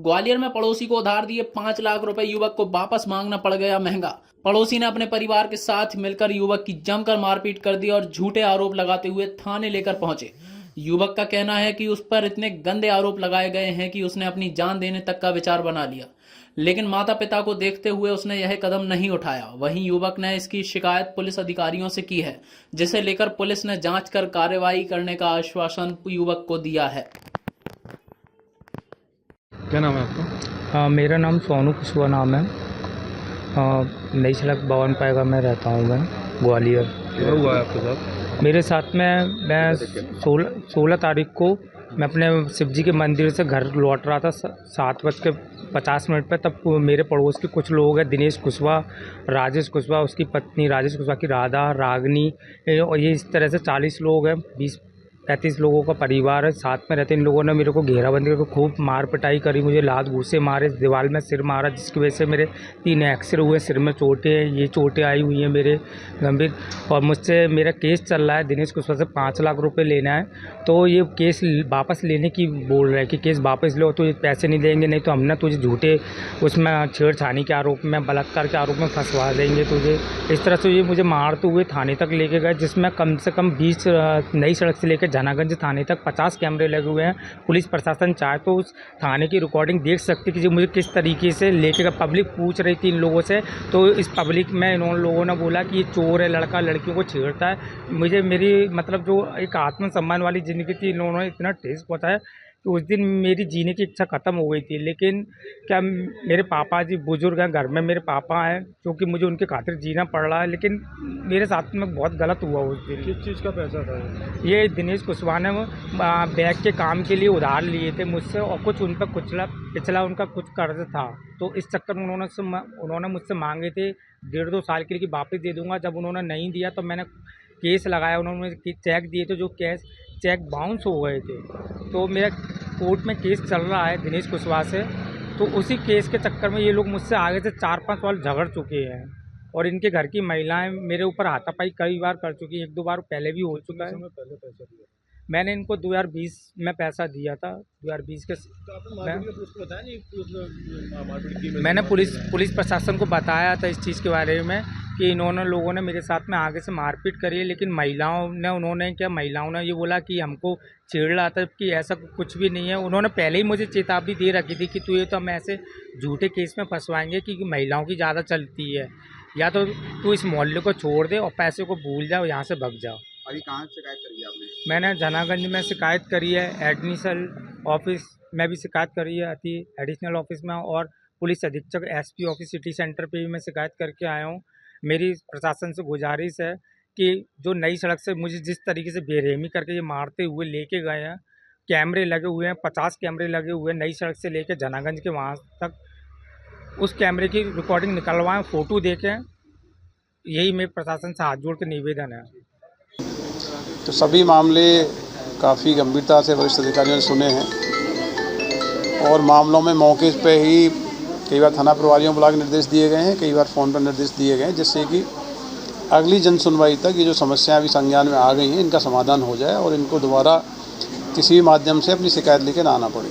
ग्वालियर में पड़ोसी को उधार दिए 5 लाख रुपए युवक को वापस मांगना पड़ गया महंगा। पड़ोसी ने अपने परिवार के साथ मिलकर युवक की जमकर मारपीट कर दी और झूठे आरोप लगाते हुए थाने लेकर पहुंचे। युवक का कहना है कि उस पर इतने गंदे आरोप लगाए गए हैं कि उसने अपनी जान देने तक का विचार बना लिया, लेकिन माता पिता को देखते हुए उसने यह कदम नहीं उठाया। वहीं युवक ने इसकी शिकायत पुलिस अधिकारियों से की है, जिसे लेकर पुलिस ने जांच कर कार्रवाई करने का आश्वासन युवक को दिया है। क्या नाम है आपका? मेरा नाम सोनू कुशवाहा नाम है। नई सड़क 52 पैगा में रहता हूँ मैं, ग्वालियर। क्या हुआ है आपके साथ? मेरे साथ में मैं 16 तारीख को मैं अपने शिवजी के मंदिर से घर लौट रहा था 7:50 पे। तब मेरे पड़ोस के कुछ लोग हैं, दिनेश कुशवाहा, राजेश कुशवाहा, उसकी पत्नी राजेश कुशवाहा की राधा, रागनी, और ये इस तरह से 40 लोग हैं, 20-35 लोगों का परिवार है, साथ में रहते। इन लोगों ने मेरे को घेराबंदी करके खूब मार पिटाई करी, मुझे लात घूसे मारे, दीवार में सिर मारा, जिसकी वजह से मेरे 3 एक्सरे हुए, सिर में चोटें हैं, ये चोटें आई हुई हैं मेरे गंभीर। और मुझसे मेरा केस चल रहा है, दिनेश कुशवाहा से 5 लाख रुपए लेना है। तो ये केस वापस लेने की बोल रहे हैं कि केस वापस लो तो ये पैसे नहीं देंगे, नहीं तो हम ना तुझे झूठे उसमें छेड़छानी के आरोप में, बलात्कार के आरोप में फंसवा देंगे तुझे। इस तरह से ये मुझे मारते हुए थाने तक लेके गए, जिसमें कम से कम 20 नई सड़क से लेकर जनागंज थाने तक 50 कैमरे लगे हुए हैं। पुलिस प्रशासन चाहे तो उस थाने की रिकॉर्डिंग देख सकती कि जो मुझे किस तरीके से लेके गए। पब्लिक पूछ रही थी इन लोगों से, तो इस पब्लिक में इन लोगों ने बोला कि ये चोर है, लड़का लड़कियों को छेड़ता है। मुझे मेरी मतलब जो एक आत्मसम्मान वाली ज़िंदगी थी, इन्होंने इतना ठेस पहुँचाया कि उस दिन मेरी जीने की इच्छा ख़त्म हो गई थी। लेकिन क्या मेरे पापा जी बुज़ुर्ग हैं, घर में मेरे पापा हैं, क्योंकि मुझे उनके खातिर जीना पड़ रहा है। लेकिन मेरे साथ में बहुत गलत हुआ उस दिन। किस चीज़ का पैसा था ये दिनेश कुशवाहा ने बैग के काम के लिए उधार लिए थे मुझसे, और कुछ उन पर पिछला उनका कुछ कर्ज था। तो इस चक्कर में उन्होंने मुझसे मांगे थे 1.5-2 साल के लिए कि वापस दे दूंगा। जब उन्होंने नहीं दिया तो मैंने केस लगाया। उन्होंने चेक दिए थे, जो चेक बाउंस हो गए थे। तो मेरा कोर्ट में केस चल रहा है दिनेश कुशवाहा से। तो उसी केस के चक्कर में ये लोग मुझसे आगे से 4-5 साल झगड़ चुके हैं, और इनके घर की महिलाएं मेरे ऊपर हाथापाई कई बार कर चुकी हैं। 1-2 बार पहले भी हो चुका है। पहले पैसा दिया? मैंने इनको 2020 में पैसा दिया था। 2020 के मैंने पुलिस प्रशासन को बताया था इस चीज़ के बारे में कि लोगों ने मेरे साथ में आगे से मारपीट करी है। लेकिन महिलाओं ने ये बोला कि हमको छेड़ रहा था, कि ऐसा कुछ भी नहीं है। उन्होंने पहले ही मुझे चेतावनी दे रखी थी कि तो हम ऐसे झूठे केस में फंसवाएंगे कि महिलाओं की ज़्यादा चलती है, या तो तू इस मोहल्ले को छोड़ दे और पैसे को भूल जाओ, यहाँ से भग जाओ। अभी कहाँ शिकायत करी आपने? मैंने जनागंज में शिकायत करी है, एडिशनल ऑफिस में भी शिकायत करी है, एडिशनल ऑफिस में, और पुलिस अधीक्षक एसपी ऑफिस सिटी सेंटर पे भी मैं शिकायत करके आया हूँ। मेरी प्रशासन से गुजारिश है कि जो नई सड़क से मुझे जिस तरीके से बेरहमी करके ये मारते हुए लेके गए हैं, कैमरे लगे हुए हैं, 50 कैमरे लगे हुए हैं नई सड़क से लेके जनागंज के वहाँ तक, उस कैमरे की रिकॉर्डिंग निकलवाएं, फ़ोटो देखें। यही मेरे प्रशासन से हाथ जोड़ के निवेदन है। तो सभी मामले काफ़ी गंभीरता से वरिष्ठ अधिकारियों ने सुने हैं, और मामलों में मौके पे ही कई बार थाना प्रभारियों को बुला के निर्देश दिए गए हैं, कई बार फ़ोन पर निर्देश दिए गए हैं, जिससे कि अगली जन सुनवाई तक ये जो समस्याएं अभी संज्ञान में आ गई हैं, इनका समाधान हो जाए और इनको दोबारा किसी भी माध्यम से अपनी शिकायत लेकर ना आना पड़े।